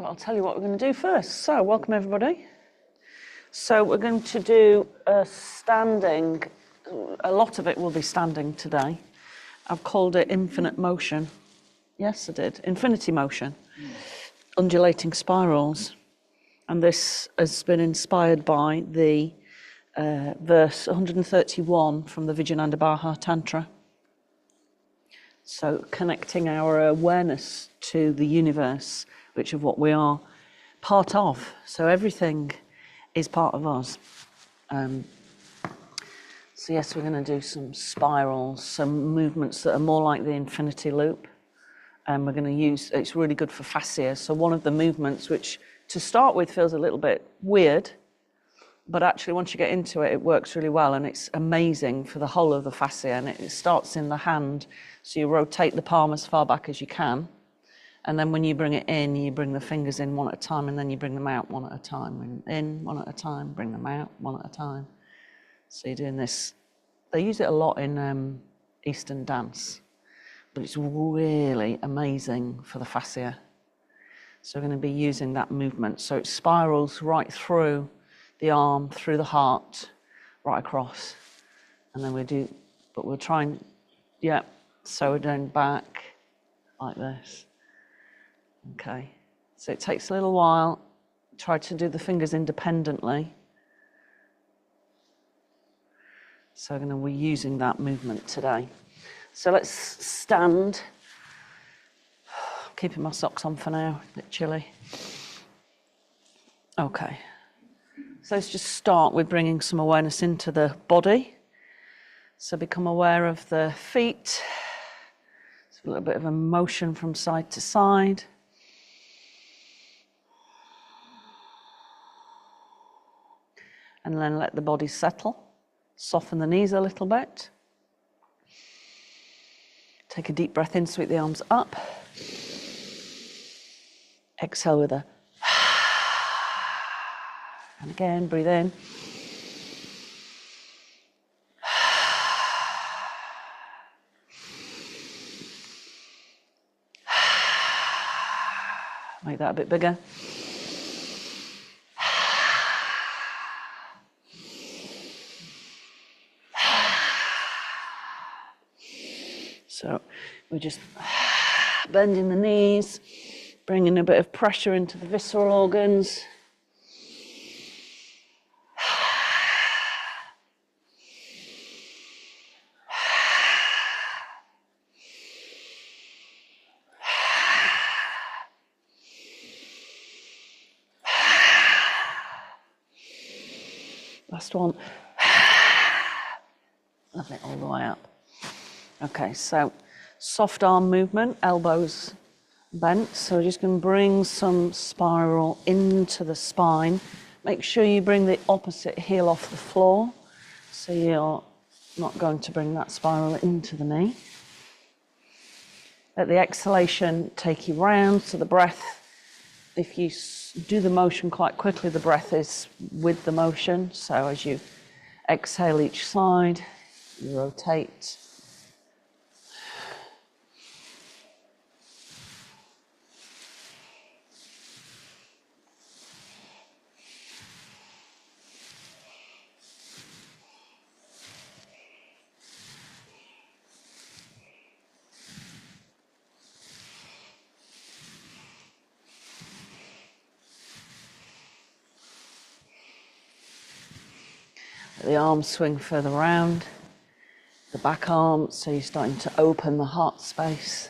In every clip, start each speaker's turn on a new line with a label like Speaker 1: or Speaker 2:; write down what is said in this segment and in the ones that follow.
Speaker 1: but I'll tell you what we're going to do first. So, welcome everybody. So we're going to do a standing, a lot of it will be standing today. I've called it infinite motion. Yes, I did. Infinity motion. Undulating spirals. And this has been inspired by the verse 131 from the Vijnana Tantra. So connecting our awareness to the universe, which of what we are part of. So everything is part of us. So yes, we're going to do some spirals, some movements that are more like the infinity loop. And we're going to use, it's really good for fascia. So one of the movements, which to start with feels a little bit weird, but actually once you get into it, it works really well, and it's amazing for the whole of the fascia. And it starts in the hand, so you rotate the palm as far back as you can, and then when you bring it in, you bring the fingers in one at a time, and then you bring them out one at a time. Bring them in one at a time, bring them out one at a time. So you're doing this. They use it a lot in Eastern dance, but it's really amazing for the fascia. So we're going to be using that movement. So it spirals right through the arm, through the heart, right across. And then we'll try and, yeah, so we're doing back like this. Okay, so it takes a little while. Try to do the fingers independently. So we're going to be using that movement today. So let's stand. Keeping my socks on for now, a bit chilly. Okay. So let's just start with bringing some awareness into the body. So become aware of the feet. So a little bit of a motion from side to side. And then let the body settle. Soften the knees a little bit. Take a deep breath in, sweep the arms up. Exhale with a and again, breathe in. Make that a bit bigger. So we're just bending the knees, bringing a bit of pressure into the visceral organs. Last one. Lovely, all the way up. Okay, so soft arm movement, elbows bent. So we're just going to bring some spiral into the spine. Make sure you bring the opposite heel off the floor, so you're not going to bring that spiral into the knee. Let the exhalation take you round, so the breath, if you do the motion quite quickly, the breath is with the motion. So as you exhale each side, you rotate. The arms swing further round, the back arm, so you're starting to open the heart space.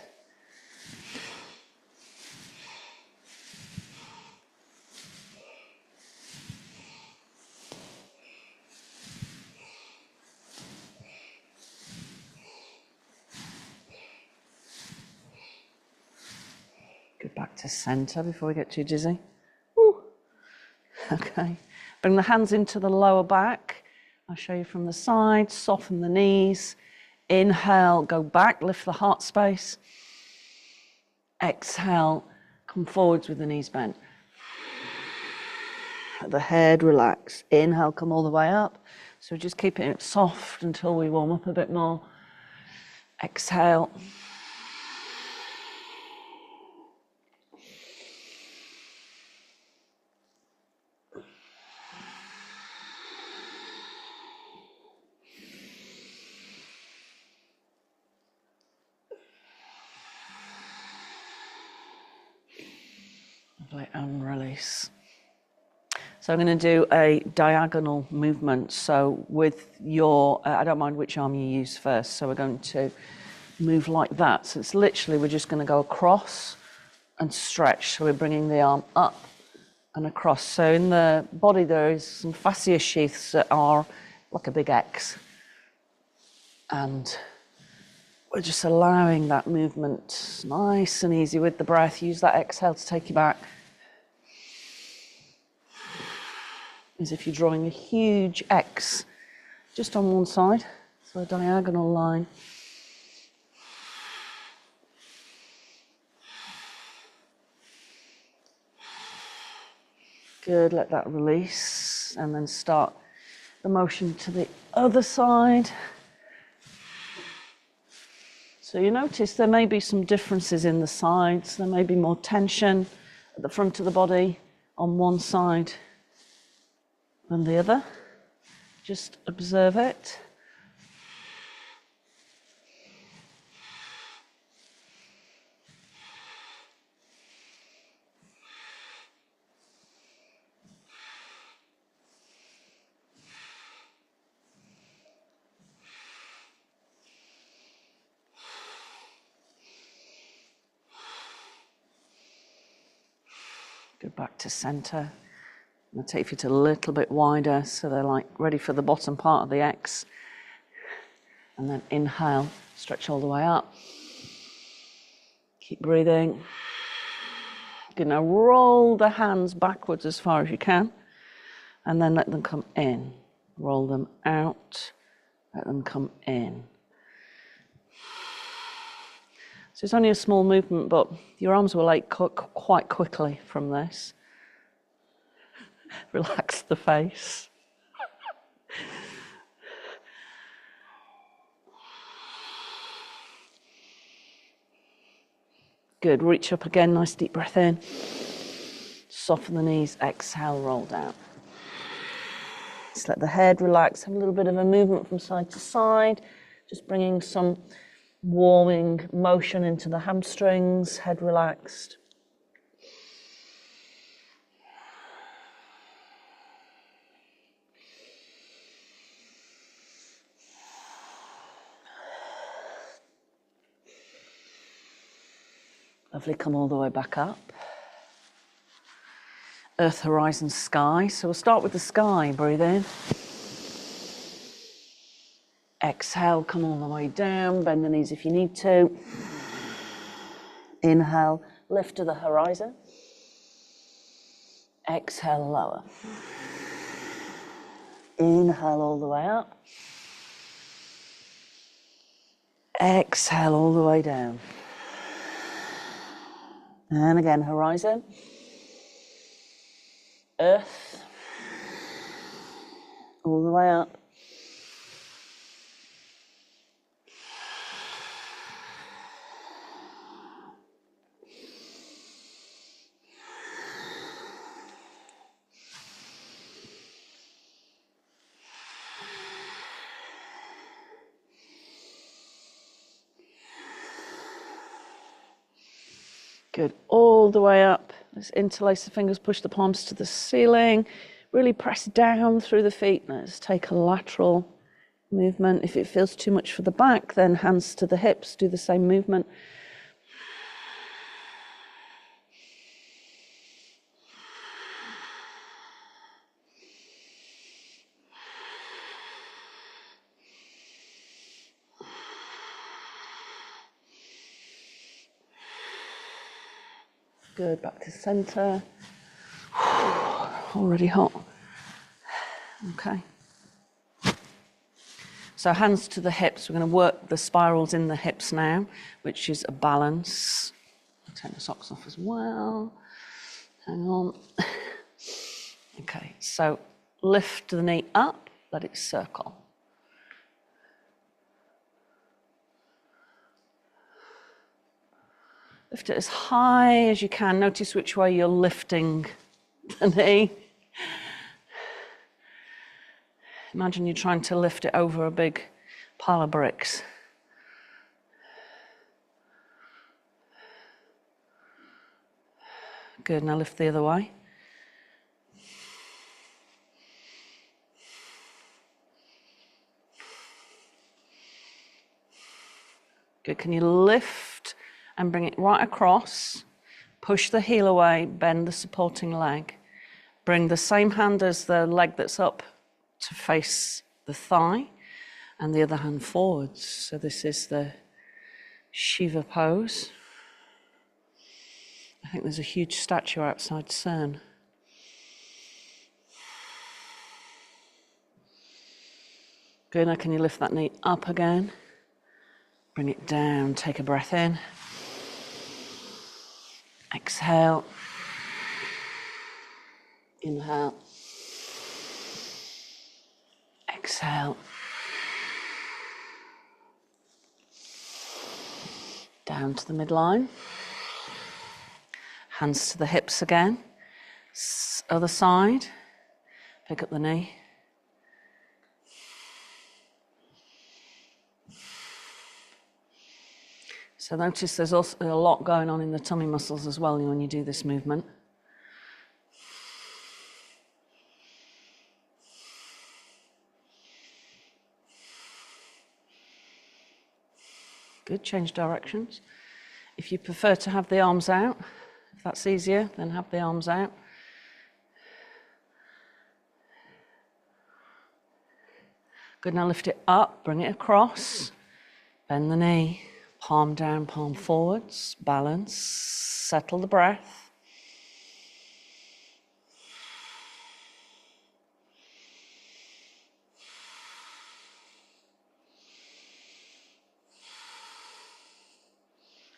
Speaker 1: Go back to center before we get too dizzy. Woo. Okay, bring the hands into the lower back. I'll show you from the side, soften the knees. Inhale, go back, lift the heart space. Exhale, come forwards with the knees bent. The head relax. Inhale, come all the way up. So just keeping it soft until we warm up a bit more. Exhale. Lovely, and release. So I'm going to do a diagonal movement. So with your, I don't mind which arm you use first. So we're going to move like that. So it's literally, we're just going to go across and stretch. So we're bringing the arm up and across. So in the body there is some fascia sheaths that are like a big X. And we're just allowing that movement nice and easy with the breath. Use that exhale to take you back. As if you're drawing a huge X just on one side, so a diagonal line. Good, let that release, and then start the motion to the other side. So you notice there may be some differences in the sides. There may be more tension at the front of the body on one side than the other. Just observe it. Go back to center. I'll take your feet a little bit wider so they're like ready for the bottom part of the X. And then inhale, stretch all the way up. Keep breathing. Good, now roll the hands backwards as far as you can. And then let them come in. Roll them out, let them come in. So it's only a small movement, but your arms will ache quite quickly from this. Relax the face. Good, reach up again, nice deep breath in. Soften the knees, exhale, roll down. Just let the head relax, have a little bit of a movement from side to side, just bringing some warming motion into the hamstrings, head relaxed. Lovely, come all the way back up. Earth, horizon, sky. So we'll start with the sky, breathe in. Exhale, come all the way down, bend the knees if you need to. Inhale, lift to the horizon. Exhale, lower. Inhale all the way up. Exhale all the way down. And again, horizon. Earth. All the way up. Good, all the way up. Let's interlace the fingers, push the palms to the ceiling. Really press down through the feet. Let's take a lateral movement. If it feels too much for the back, then hands to the hips, do the same movement. Good, back to center. Already hot. Okay. So hands to the hips. We're going to work the spirals in the hips now, which is a balance. I'll take the socks off as well. Hang on. Okay, so lift the knee up, let it circle. Lift it as high as you can. Notice which way you're lifting the knee. Imagine you're trying to lift it over a big pile of bricks. Good, now lift the other way. Good, can you lift and bring it right across? Push the heel away, bend the supporting leg. Bring the same hand as the leg that's up to face the thigh, and the other hand forwards. So this is the Shiva pose. I think there's a huge statue outside CERN. Good, now can you lift that knee up again? Bring it down, take a breath in. Exhale. Inhale. Exhale. Down to the midline. Hands to the hips again. Other side. Pick up the knee. So notice there's also a lot going on in the tummy muscles as well when you do this movement. Good, change directions. If you prefer to have the arms out, if that's easier, then have the arms out. Good, now lift it up, bring it across, bend the knee, palm down, palm forwards, balance, settle the breath.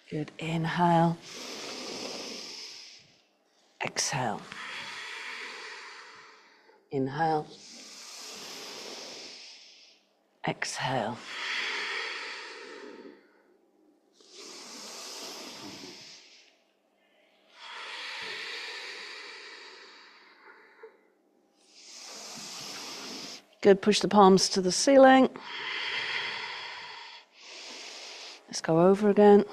Speaker 1: Good, inhale, exhale, inhale, exhale. Good, push the palms to the ceiling. Let's go over again.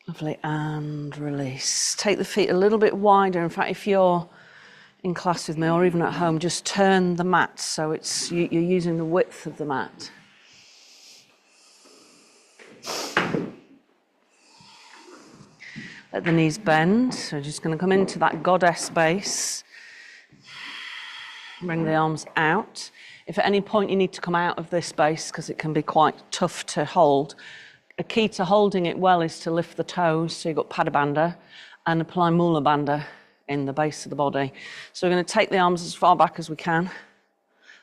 Speaker 1: Lovely, and release. Take the feet a little bit wider. In fact, if you're in class with me or even at home, just turn the mat so you're using the width of the mat. Let the knees bend. So just going to come into that goddess base. Bring the arms out. If at any point you need to come out of this base, because it can be quite tough to hold, a key to holding it well is to lift the toes. So you've got Pada Bandha, and apply Mula Bandha in the base of the body. So we're going to take the arms as far back as we can.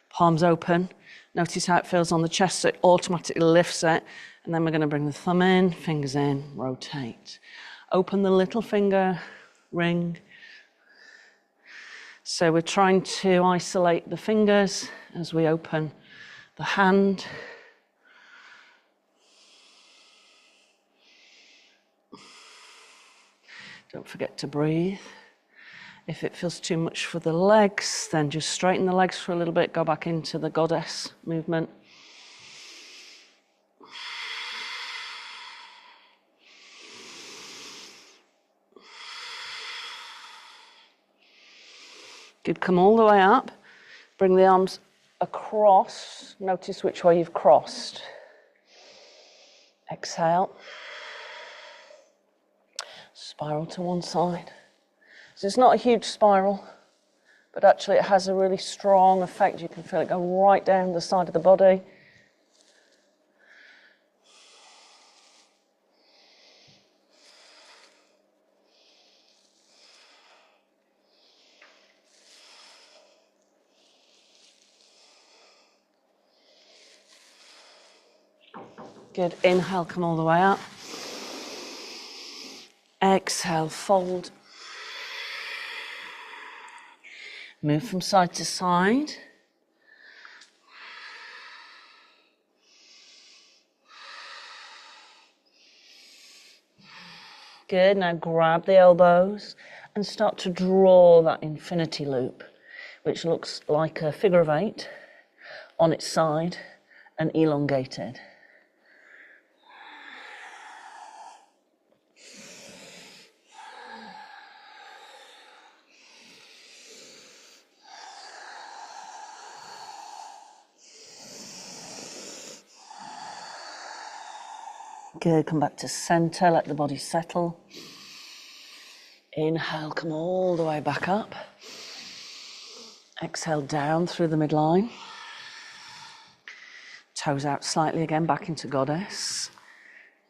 Speaker 1: Palms open. Notice how it feels on the chest, so it automatically lifts it. And then we're going to bring the thumb in, fingers in, rotate. Open the little finger ring. So we're trying to isolate the fingers as we open the hand. Don't forget to breathe. If it feels too much for the legs, then just straighten the legs for a little bit, go back into the goddess movement. Good, come all the way up. Bring the arms across. Notice which way you've crossed. Exhale. Spiral to one side. So it's not a huge spiral, but actually it has a really strong effect. You can feel it go right down the side of the body. Good, inhale, come all the way up. Exhale, fold. Move from side to side. Good, now grab the elbows and start to draw that infinity loop, which looks like a figure of 8 on its side and elongated. Good, come back to center, let the body settle. Inhale, come all the way back up. Exhale down through the midline. Toes out slightly again, back into goddess.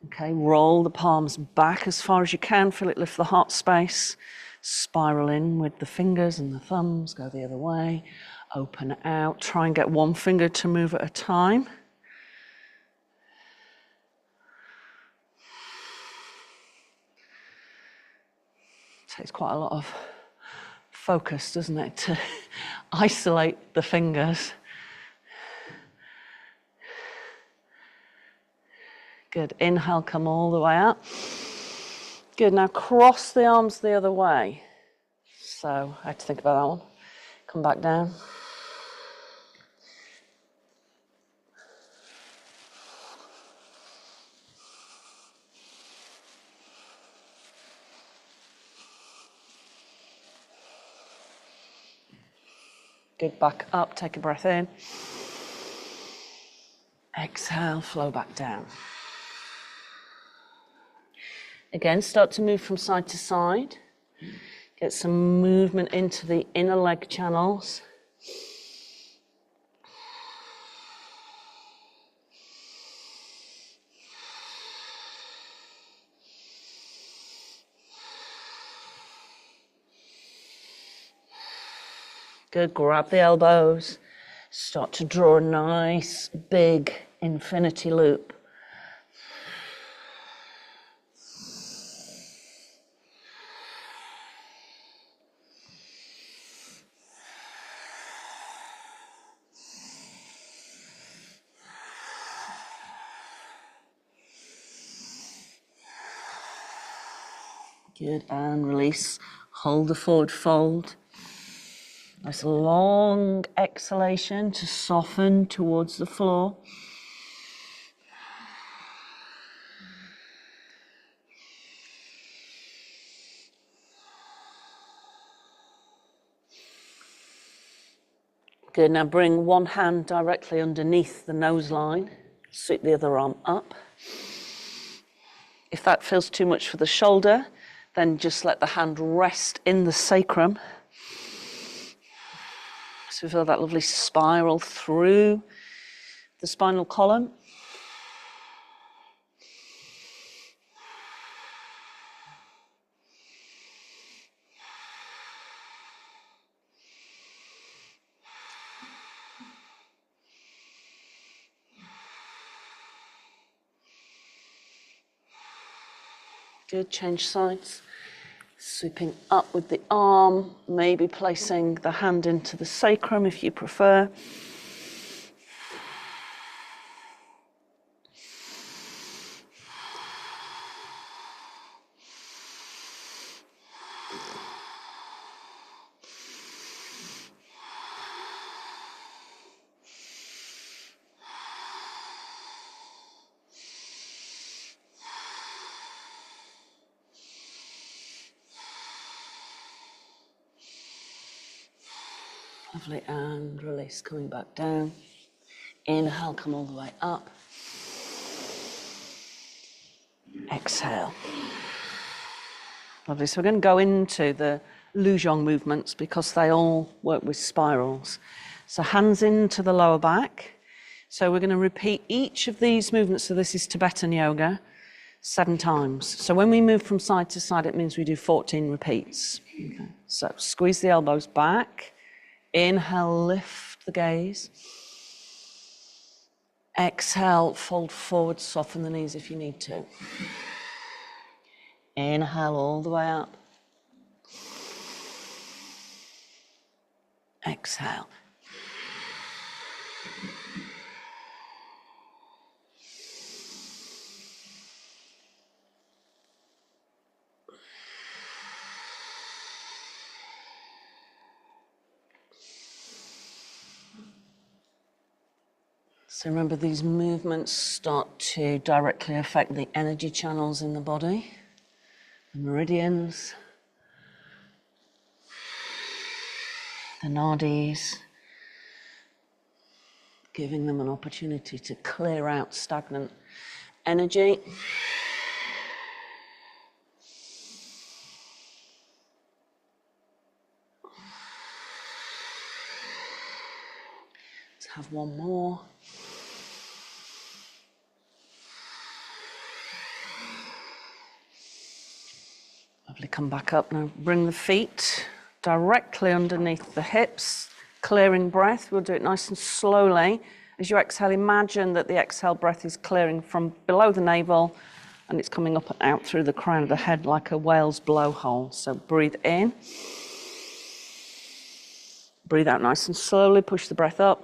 Speaker 1: Okay, roll the palms back as far as you can, feel it lift the heart space. Spiral in with the fingers and the thumbs, go the other way. Open out, try and get one finger to move at a time. Takes quite a lot of focus, doesn't it, to isolate the fingers. Good, inhale, come all the way up. Good, now cross the arms the other way. So I had to think about that one. Come back down. Good, back up, take a breath in. Exhale, flow back down. Again, start to move from side to side. Get some movement into the inner leg channels. Good, grab the elbows. Start to draw a nice, big infinity loop. Good, and release. Hold the forward fold. Nice long exhalation to soften towards the floor. Good, now bring one hand directly underneath the nose line. Sweep the other arm up. If that feels too much for the shoulder, then just let the hand rest in the sacrum. So feel that lovely spiral through the spinal column. Good, change sides. Sweeping up with the arm, maybe placing the hand into the sacrum if you prefer. Lovely, and release, coming back down. Inhale, come all the way up. Exhale. Lovely, so we're going to go into the Luzhong movements because they all work with spirals. So hands into the lower back. So we're going to repeat each of these movements, so this is Tibetan yoga, 7 times. So when we move from side to side, it means we do 14 repeats. Okay. So squeeze the elbows back. Inhale, lift the gaze. Exhale, fold forward, soften the knees if you need to. Inhale all the way up. Exhale. So remember, these movements start to directly affect the energy channels in the body, the meridians, the nadis, giving them an opportunity to clear out stagnant energy. Let's have one more. Lovely, come back up now. Bring the feet directly underneath the hips, clearing breath. We'll do it nice and slowly. As you exhale, imagine that the exhale breath is clearing from below the navel and it's coming up and out through the crown of the head like a whale's blowhole. So breathe in. Breathe out nice and slowly, push the breath up.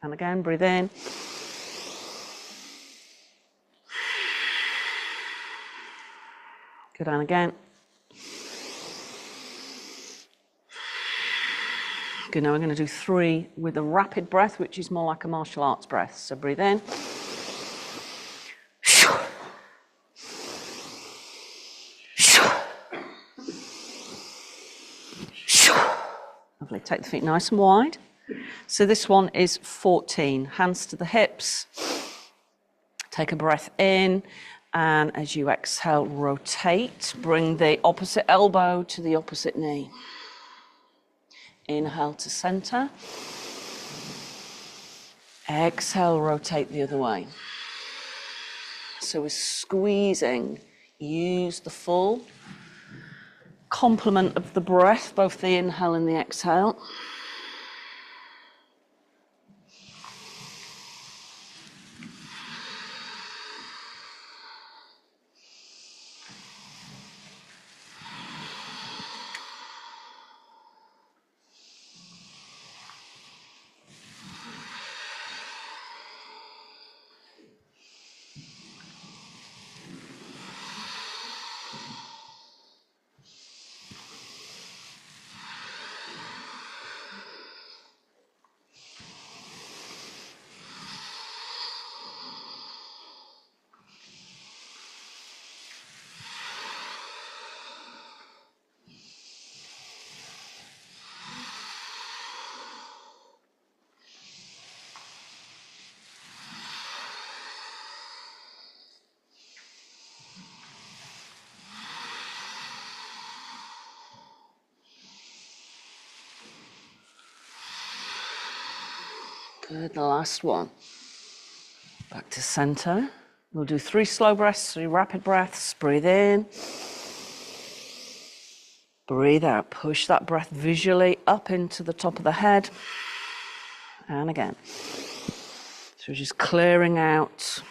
Speaker 1: And again, breathe in. Go down again. Good, now we're going to do 3 with a rapid breath, which is more like a martial arts breath. So breathe in. Lovely, take the feet nice and wide. So this one is 14. Hands to the hips. Take a breath in. And as you exhale, rotate. Bring the opposite elbow to the opposite knee. Inhale to center. Exhale, rotate the other way. So we're squeezing. Use the full complement of the breath, both the inhale and the exhale. Good, the last one. Back to center. We'll do 3 slow breaths, 3 rapid breaths. Breathe in. Breathe out. Push that breath visually up into the top of the head. And again. So we're just clearing out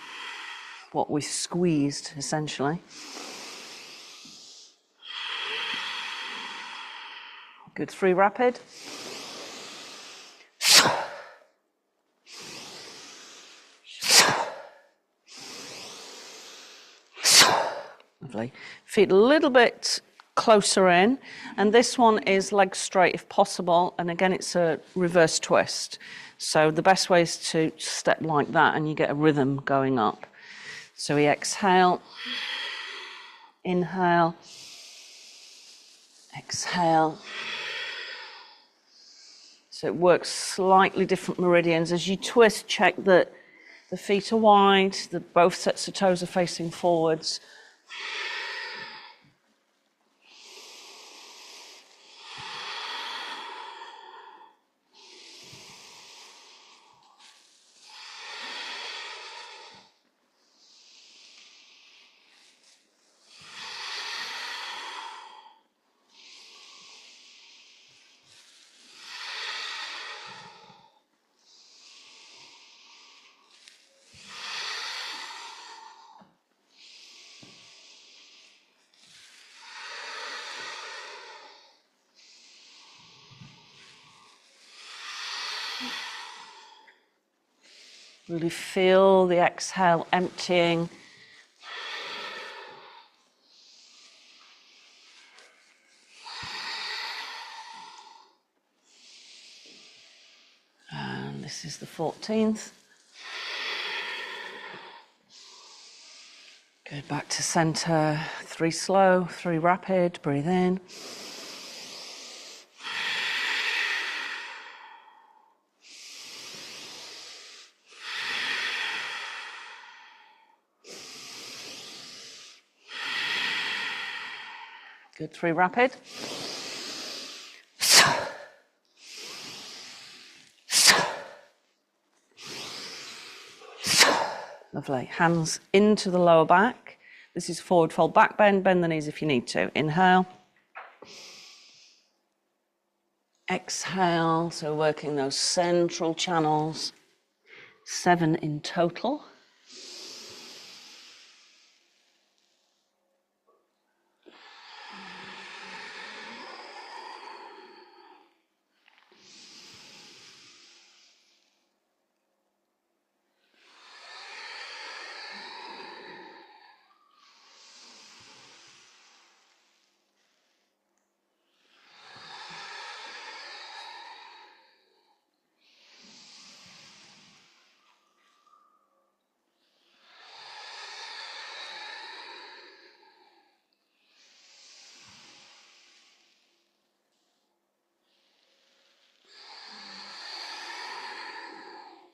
Speaker 1: what we squeezed, essentially. Good, 3 rapid. Lovely. Feet a little bit closer in, and this one is legs straight if possible, and again it's a reverse twist. So the best way is to step like that and you get a rhythm going up. So we exhale, inhale, exhale. So it works slightly different meridians. As you twist, check that the feet are wide, that both sets of toes are facing forwards. Really feel the exhale emptying. This is the 14th. Good, back to center. 3 slow, 3 rapid. Breathe in. Good, 3 rapid. Lovely. Hands into the lower back. This is forward fold back bend. Bend the knees if you need to. Inhale. Exhale. So working those central channels. 7 in total.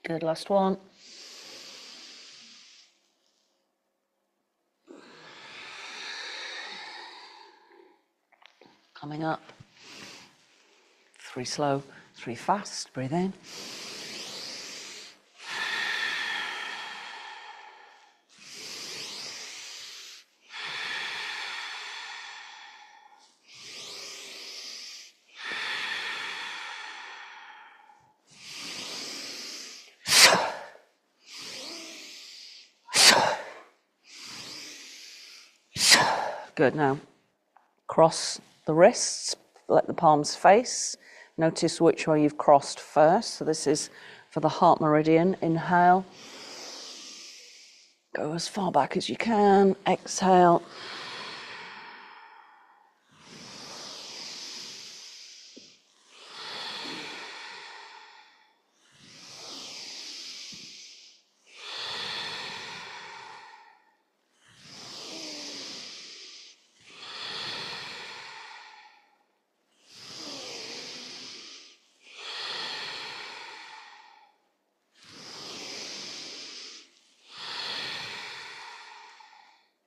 Speaker 1: Good, last one. Coming up. 3 slow, 3 fast. Breathe in. Good, now cross the wrists, let the palms face. Notice which way you've crossed first. So this is for the heart meridian. Inhale. Go as far back as you can. Exhale.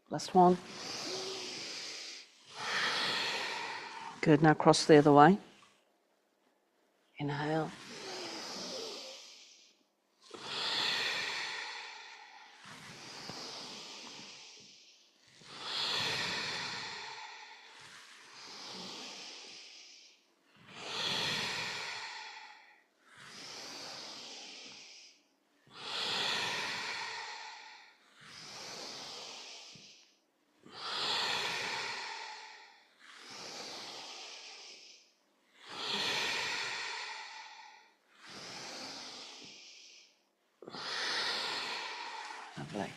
Speaker 1: Last one. Good, now cross the other way. Inhale. Lovely.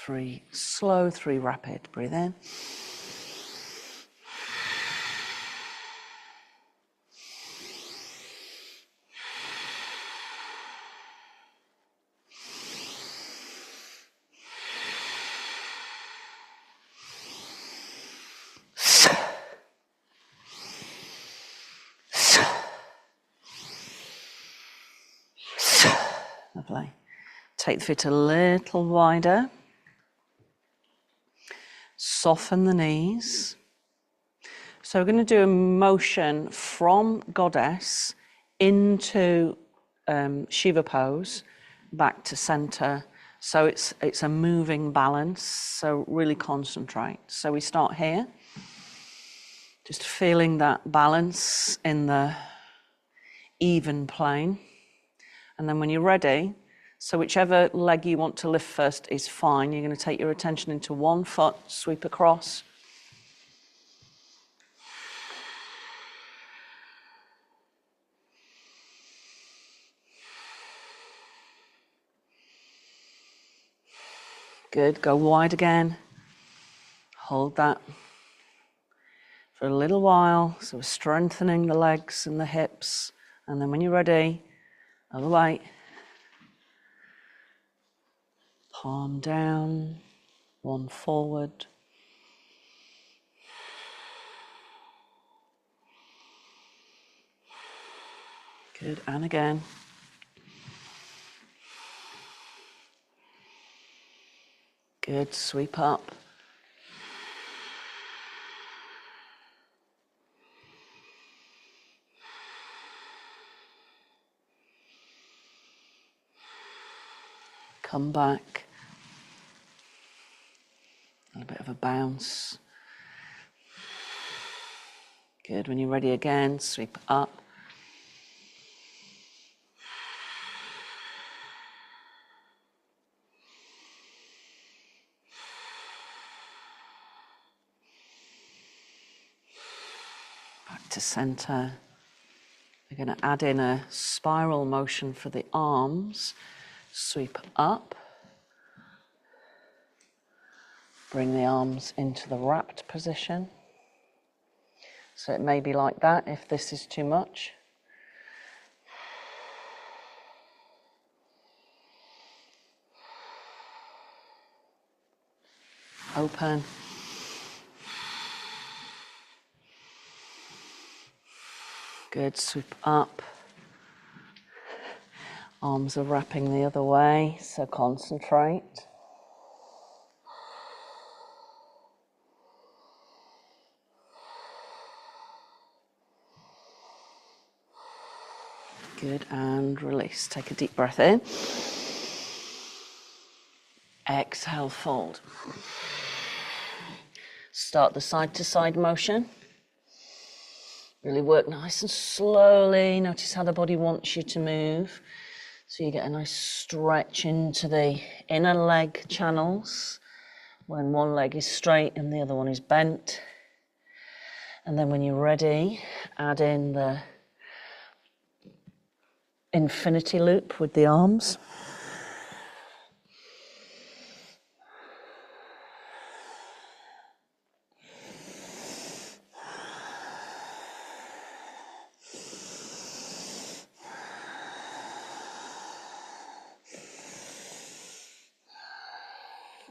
Speaker 1: 3 slow, 3 rapid. Breathe in. Lovely. Take the feet a little wider. Soften the knees. So we're going to do a motion from goddess into Shiva pose, back to center. So it's a moving balance. So really concentrate. So we start here. Just feeling that balance in the even plane. And then when you're ready, so whichever leg you want to lift first is fine. You're going to take your attention into one foot, sweep across. Good, go wide again. Hold that for a little while. So we're strengthening the legs and the hips. And then when you're ready, Other way. Palm down, one forward. Good, and again. Good, sweep up. Come back. A little bit of a bounce. Good, when you're ready again, sweep up. Back to center. We're going to add in a spiral motion for the arms. Sweep up. Bring the arms into the wrapped position. So it may be like that if this is too much. Open. Good, sweep up. Arms are wrapping the other way, so concentrate. Good, and release. Take a deep breath in. Exhale, fold. Start the side-to-side motion. Really work nice and slowly. Notice how the body wants you to move. So you get a nice stretch into the inner leg channels when one leg is straight and the other one is bent. And then when you're ready, add in the infinity loop with the arms.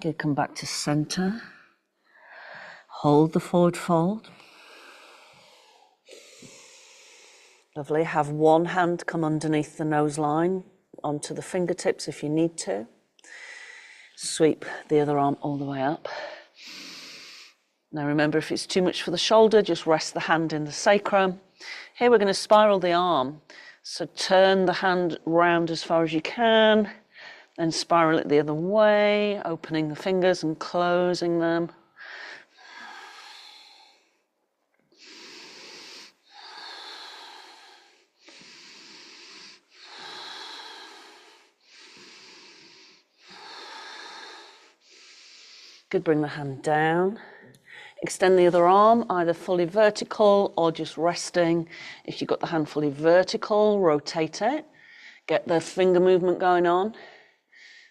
Speaker 1: Good, come back to center. Hold the forward fold. Lovely. Have one hand come underneath the nose line onto the fingertips if you need to. Sweep the other arm all the way up. Now remember, if it's too much for the shoulder, just rest the hand in the sacrum. Here we're going to spiral the arm. So turn the hand round as far as you can, then spiral it the other way, opening the fingers and closing them. Good, bring the hand down. Extend the other arm, either fully vertical or just resting. If you've got the hand fully vertical, rotate it. Get the finger movement going on.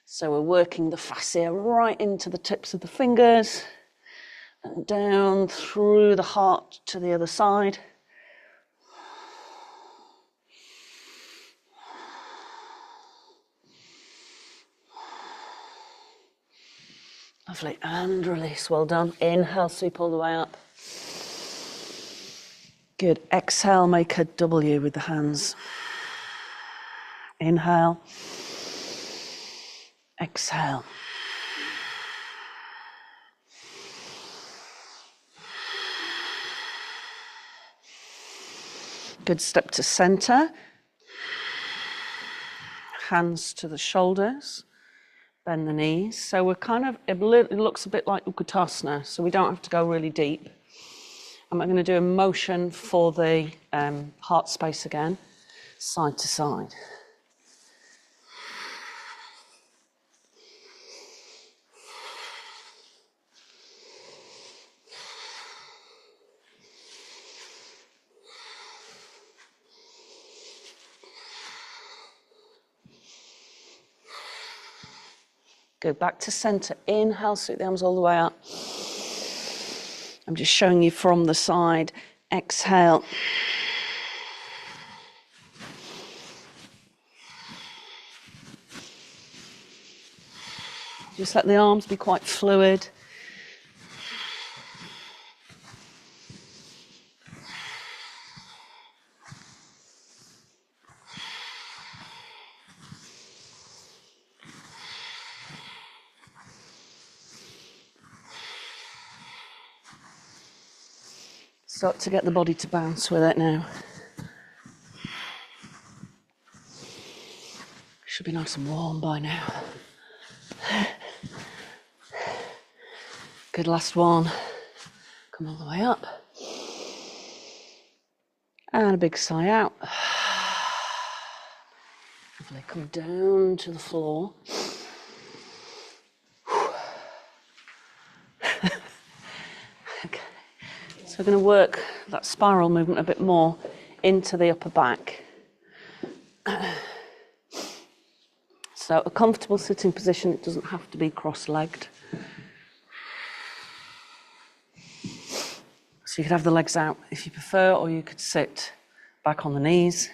Speaker 1: So we're working the fascia right into the tips of the fingers and down through the heart to the other side. Lovely, and release, well done. Inhale, sweep all the way up. Good, exhale, make a W with the hands. Inhale. Exhale. Good, step to center. Hands to the shoulders. Bend the knees. So we're kind of, it looks a bit like Utkatasana, so we don't have to go really deep. I'm going to do a motion for the heart space again, side to side. Go back to center. Inhale, sweep the arms all the way up. I'm just showing you from the side. Exhale. Just let the arms be quite fluid. Start to get the body to bounce with it now. Should be nice and warm by now. Good, last one. Come all the way up. And a big sigh out. Lovely, come down to the floor. Okay. So we're going to work that spiral movement a bit more into the upper back. So a comfortable sitting position, it doesn't have to be cross-legged. So you could have the legs out if you prefer, or you could sit back on the knees.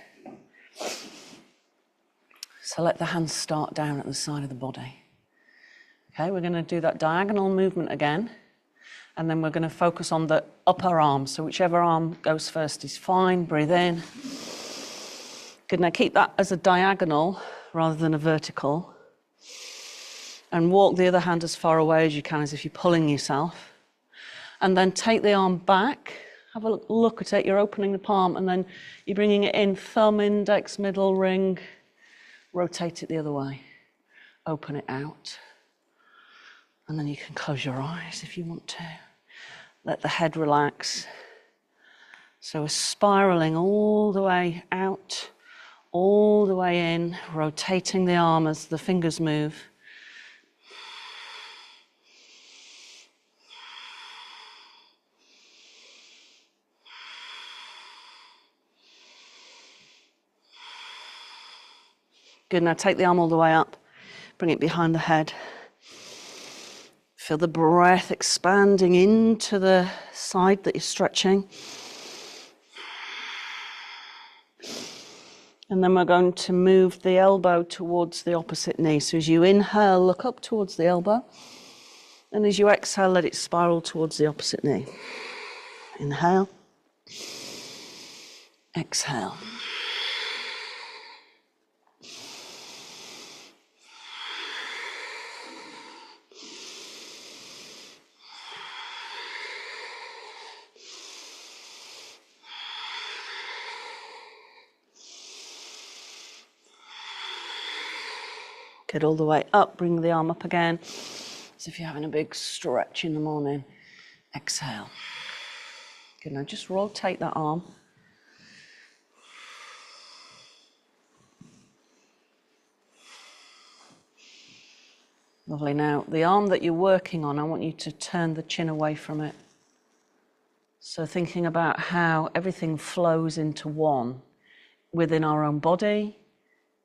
Speaker 1: So let the hands start down at the side of the body. Okay, we're going to do that diagonal movement again, and then we're going to focus on the upper arm. So whichever arm goes first is fine. Breathe in. Good, now keep that as a diagonal rather than a vertical. And walk the other hand as far away as you can, as if you're pulling yourself. And then take the arm back, have a look at it, you're opening the palm, and then you're bringing it in, thumb, index, middle, ring, rotate it the other way, open it out. And then you can close your eyes if you want to. Let the head relax. So we're spiraling all the way out, all the way in, rotating the arm as the fingers move. Good, now take the arm all the way up, bring it behind the head. Feel the breath expanding into the side that you're stretching. And then we're going to move the elbow towards the opposite knee. So as you inhale, look up towards the elbow. And as you exhale, let it spiral towards the opposite knee. Inhale. Exhale. Get all the way up, bring the arm up again, as if you're having a big stretch in the morning. Exhale. Good, now just rotate that arm. Lovely, now the arm that you're working on, I want you to turn the chin away from it. So thinking about how everything flows into one, within our own body,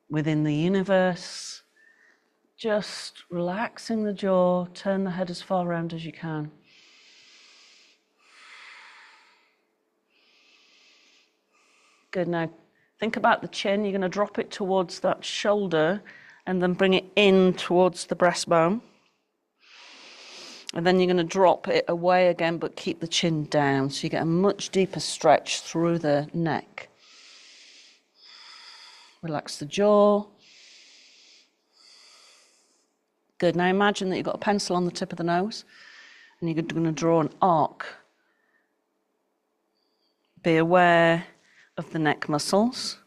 Speaker 1: within the universe. Just relaxing the jaw, turn the head as far around as you can. Good, now think about the chin. You're going to drop it towards that shoulder and then bring it in towards the breastbone. And then you're going to drop it away again, but keep the chin down. So you get a much deeper stretch through the neck. Relax the jaw. Good, now imagine that you've got a pencil on the tip of the nose and you're going to draw an arc. Be aware of the neck muscles.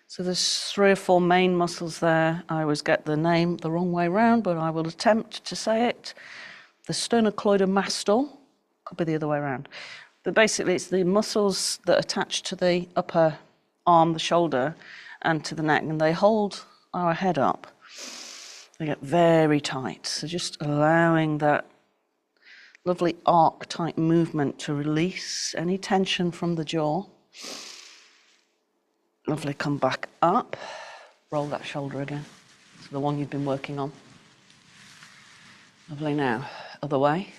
Speaker 1: So there's 3 or 4 main muscles there. I always get the name the wrong way round, but I will attempt to say it. The sternocleidomastoid, could be the other way around. But basically it's the muscles that attach to the upper arm, the shoulder, and to the neck, and they hold our head up. They get very tight, so just allowing that lovely arc-type movement to release any tension from the jaw. Lovely, come back up, roll that shoulder again, so the one you've been working on. Lovely, now, other way.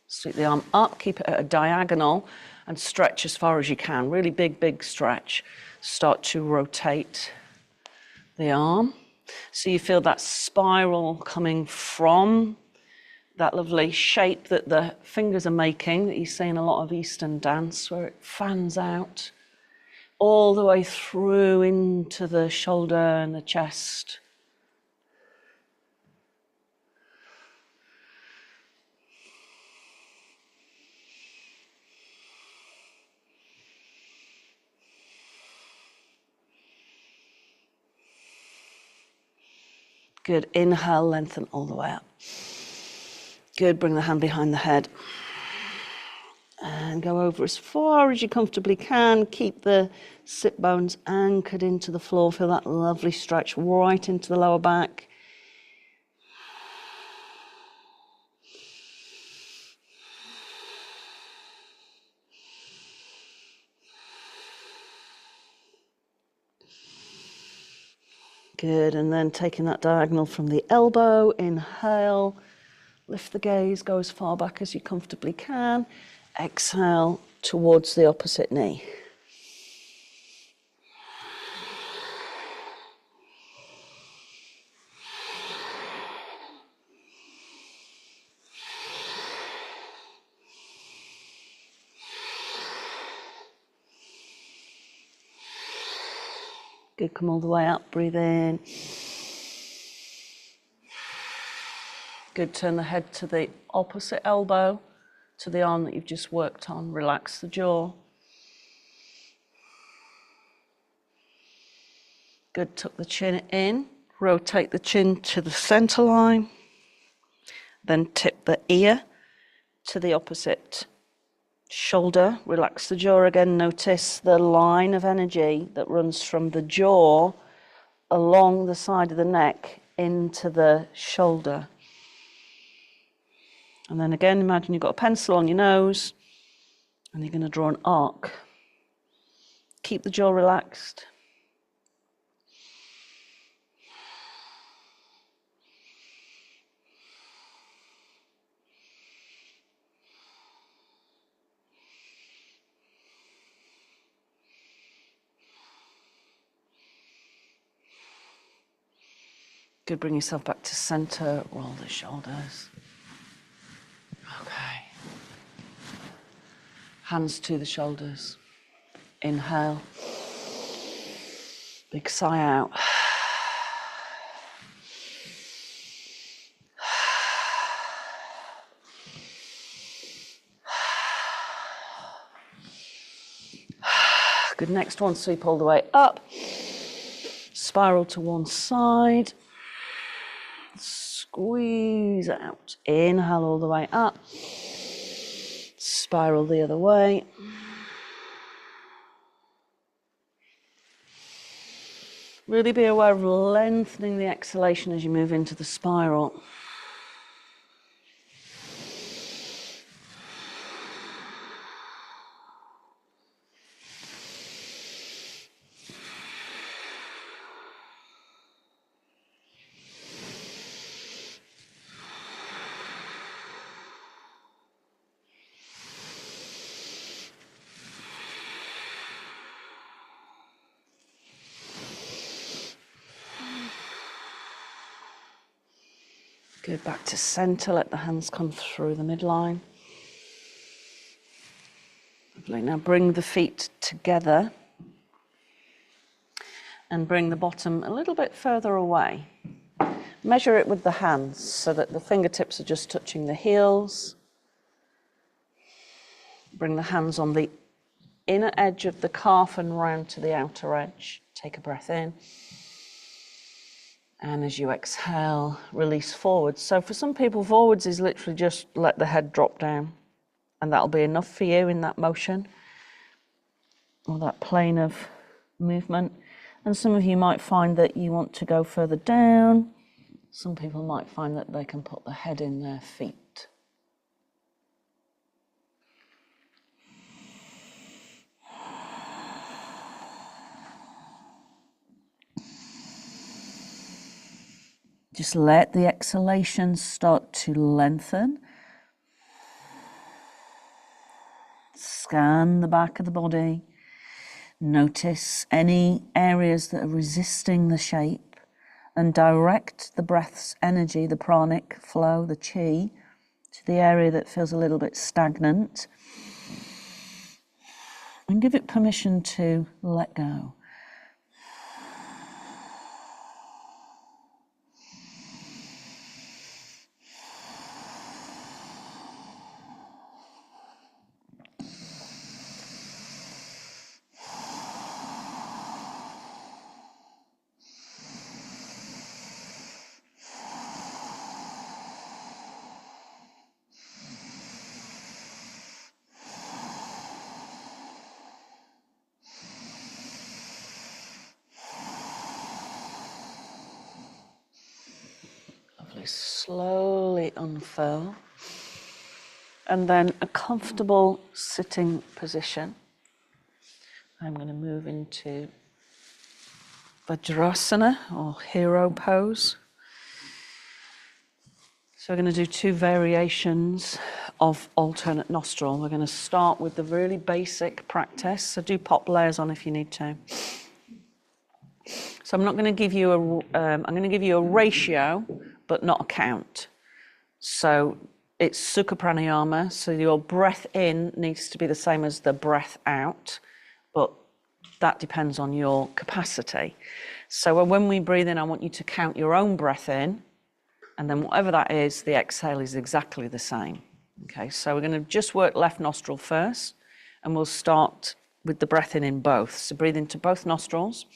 Speaker 1: Sweep the arm up, keep it at a diagonal, and stretch as far as you can. Really big, big stretch. Start to rotate the arm. So you feel that spiral coming from that lovely shape that the fingers are making, that you see in a lot of Eastern dance, where it fans out all the way through into the shoulder and the chest. Good, inhale, lengthen all the way up. Good, bring the hand behind the head. And go over as far as you comfortably can. Keep the sit bones anchored into the floor. Feel that lovely stretch right into the lower back. Good, and then taking that diagonal from the elbow, inhale, lift the gaze, go as far back as you comfortably can. Exhale towards the opposite knee. Good, come all the way up, breathe in. Good, turn the head to the opposite elbow, to the arm that you've just worked on. Relax the jaw. Good, tuck the chin in, rotate the chin to the center line, then tip the ear to the opposite shoulder. Relax the jaw again. Notice the line of energy that runs from the jaw along the side of the neck into the shoulder. And then again, imagine you've got a pencil on your nose and you're going to draw an arc. Keep the jaw relaxed. Good, bring yourself back to center, roll the shoulders. Okay. Hands to the shoulders. Inhale. Big sigh out. Good, next one, sweep all the way up. Spiral to one side. Squeeze out. Inhale all the way up. Spiral the other way. Really be aware of lengthening the exhalation as you move into the spiral. Good, back to center, let the hands come through the midline. Lovely, now bring the feet together and bring the bottom a little bit further away. Measure it with the hands so that the fingertips are just touching the heels. Bring the hands on the inner edge of the calf and round to the outer edge. Take a breath in. And as you exhale, release forwards. So for some people, forwards is literally just let the head drop down. And that'll be enough for you in that motion, or that plane of movement. And some of you might find that you want to go further down. Some people might find that they can put the head in their feet. Just let the exhalation start to lengthen. Scan the back of the body. Notice any areas that are resisting the shape and direct the breath's energy, the pranic flow, the chi, to the area that feels a little bit stagnant, and give it permission to let go. Slowly unfurl, and then a comfortable sitting position. I'm going to move into Vajrasana or hero pose. So we're going to do two variations of alternate nostril. We're going to start with the really basic practice, so do pop layers on if you need to. So I'm not going to give you I'm going to give you a ratio, but not a count. So it's Sukha Pranayama, so your breath in needs to be the same as the breath out, but that depends on your capacity. So when we breathe in, I want you to count your own breath in, and then whatever that is, the exhale is exactly the same. Okay, so we're going to just work left nostril first, and we'll start with the breath in both. So breathe into both nostrils.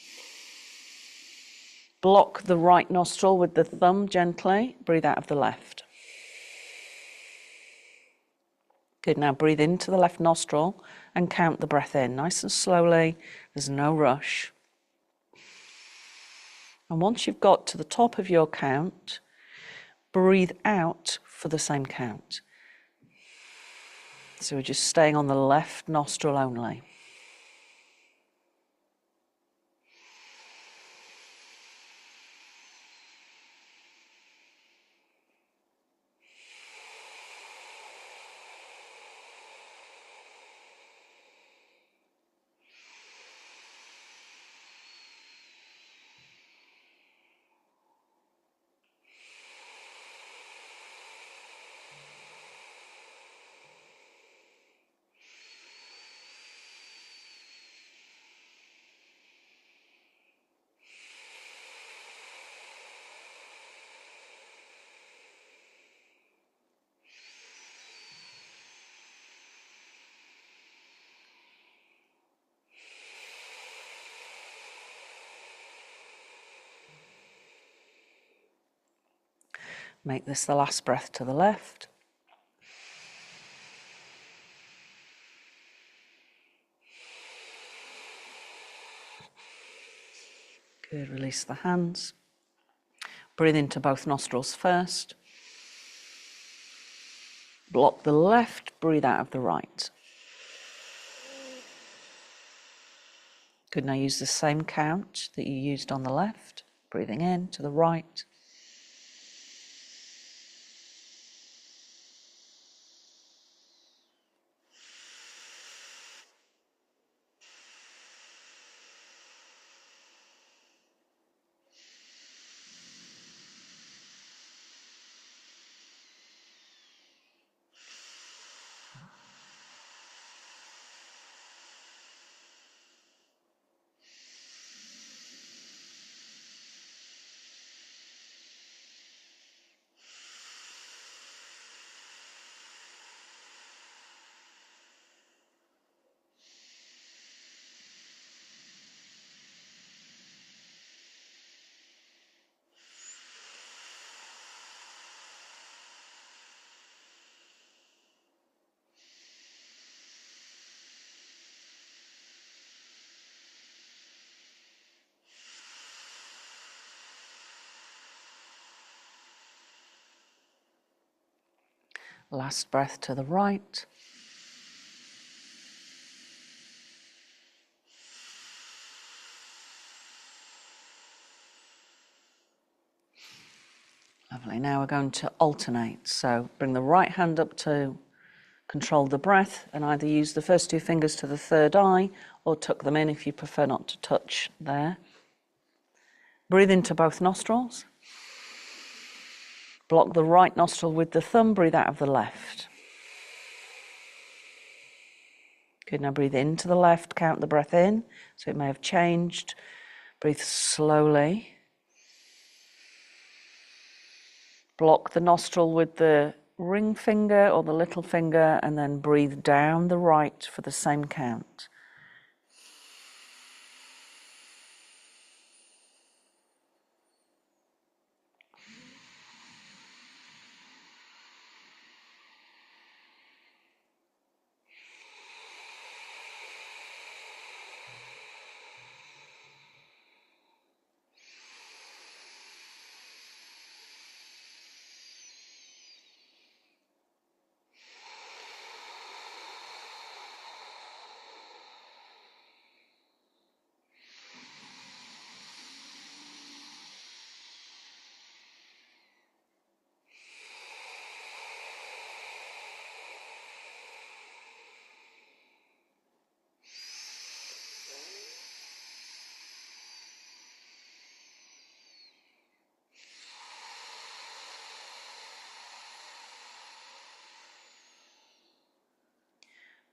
Speaker 1: Block the right nostril with the thumb gently. Breathe out of the left. Good, now breathe into the left nostril and count the breath in, nice and slowly. There's no rush. And once you've got to the top of your count, breathe out for the same count. So we're just staying on the left nostril only. Make this the last breath to the left. Good, release the hands. Breathe into both nostrils first. Block the left, breathe out of the right. Good, now use the same count that you used on the left. Breathing in to the right. Last breath to the right. Lovely, now we're going to alternate. So bring the right hand up to control the breath and either use the first two fingers to the third eye or tuck them in if you prefer not to touch there. Breathe into both nostrils. Block the right nostril with the thumb, breathe out of the left. Good, now breathe into the left, count the breath in, so it may have changed. Breathe slowly. Block the nostril with the ring finger or the little finger, and then breathe down the right for the same count.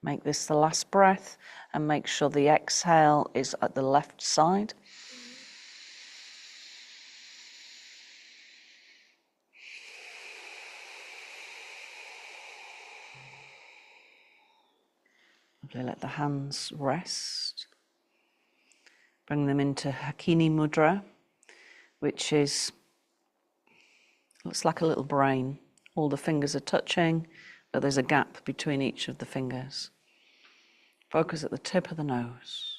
Speaker 1: Make this the last breath and make sure the exhale is at the left side. Lovely, let the hands rest. Bring them into Hakini Mudra, which looks like a little brain. All the fingers are touching, but there's a gap between each of the fingers. Focus at the tip of the nose.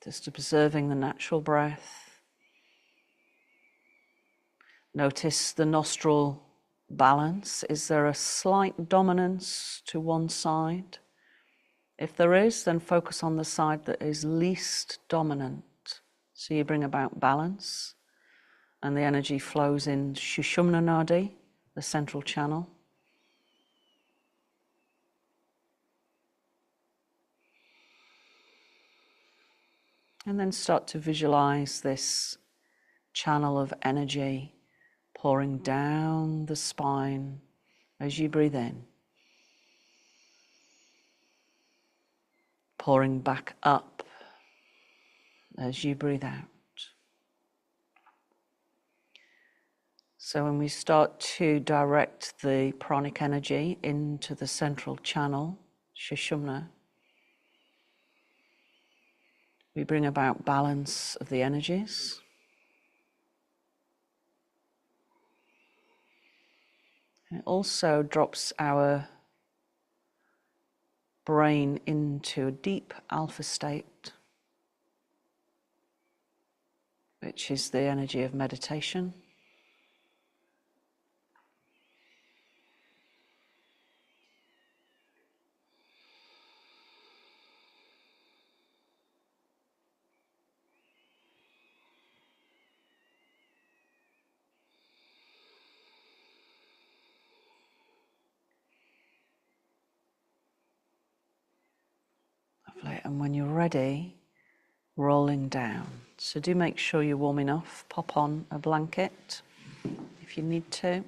Speaker 1: Just observing the natural breath. Notice the nostril balance. Is there a slight dominance to one side? If there is, then focus on the side that is least dominant. So you bring about balance, and the energy flows in Sushumna Nadi, the central channel. And then start to visualize this channel of energy pouring down the spine as you breathe in, pouring back up as you breathe out. So when we start to direct the pranic energy into the central channel, Sushumna, we bring about balance of the energies. It also drops our brain into a deep alpha state, which is the energy of meditation. Lovely. And when you're ready, rolling down. So do make sure you're warm enough. Pop on a blanket if you need to.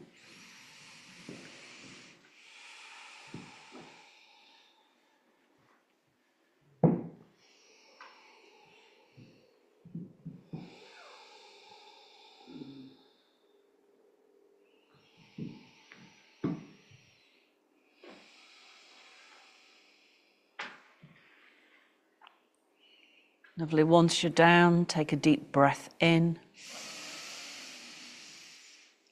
Speaker 1: Lovely. Once you're down, take a deep breath in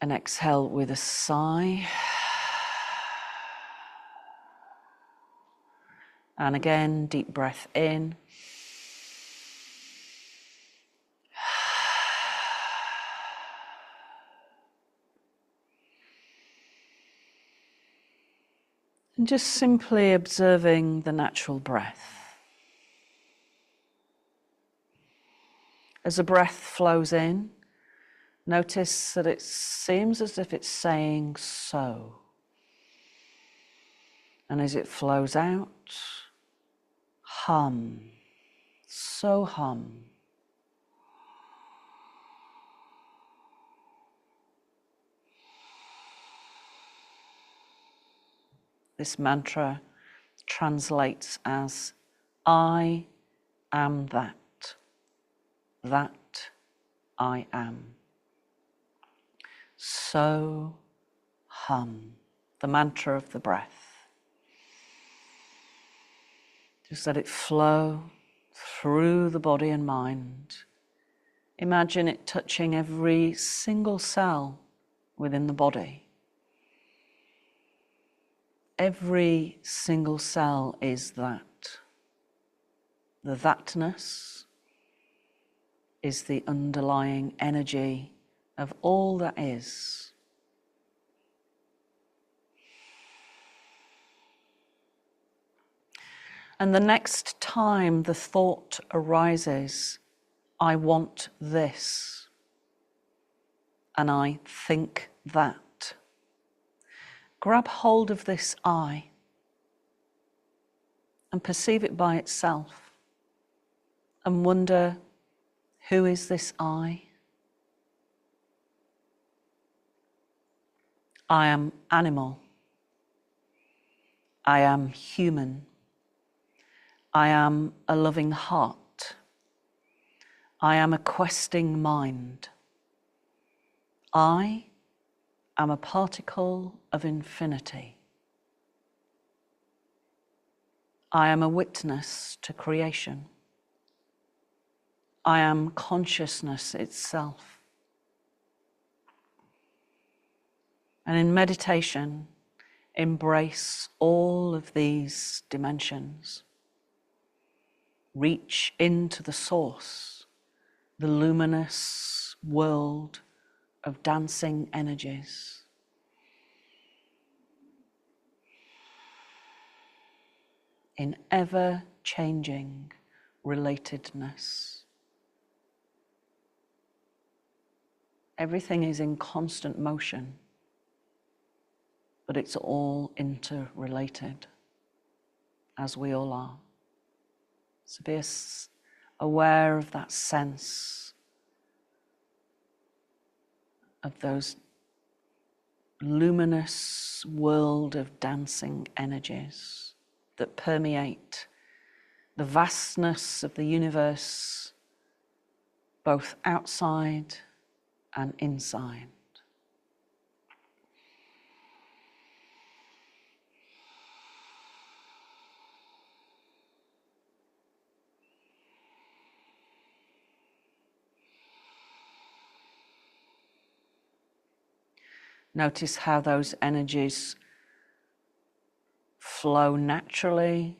Speaker 1: and exhale with a sigh. And again, deep breath in. And just simply observing the natural breath. As the breath flows in, notice that it seems as if it's saying so. And as it flows out, hum, so hum. this mantra translates as I am that I am. So hum, the mantra of the breath. Just let it flow through the body and mind. Imagine it touching every single cell within the body. Every single cell is that. The thatness is the underlying energy of all that is. And the next time the thought arises, I want this, and I think that, grab hold of this I and perceive it by itself and wonder, who is this I? I am animal. I am human. I am a loving heart. I am a questing mind. I am a particle of infinity. I am a witness to creation. I am consciousness itself. And in meditation, embrace all of these dimensions. Reach into the source, the luminous world of dancing energies. In ever-changing relatedness. Everything is in constant motion, but it's all interrelated, as we all are. So be aware of that sense of those luminous world of dancing energies that permeate the vastness of the universe, both outside and inside. Notice how those energies flow naturally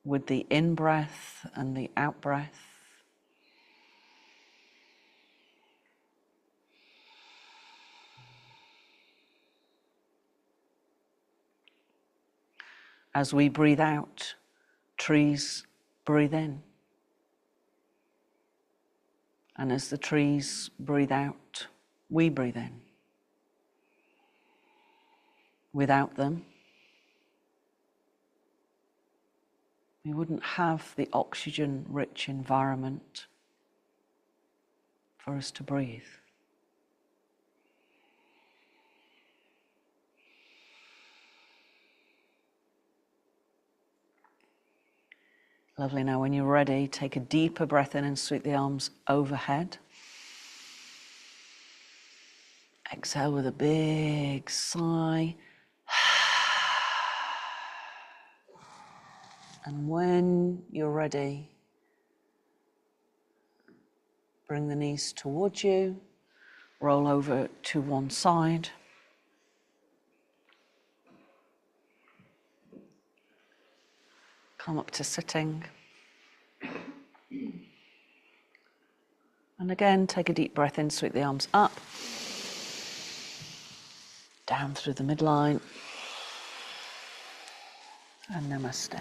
Speaker 1: with the in-breath and the out-breath. As we breathe out, trees breathe in. And as the trees breathe out, we breathe in. Without them, we wouldn't have the oxygen-rich environment for us to breathe. Lovely. Now, when you're ready, take a deeper breath in and sweep the arms overhead. Exhale with a big sigh. And when you're ready, bring the knees towards you, roll over to one side. Come up to sitting. And again, take a deep breath in, sweep the arms up, down through the midline, and namaste.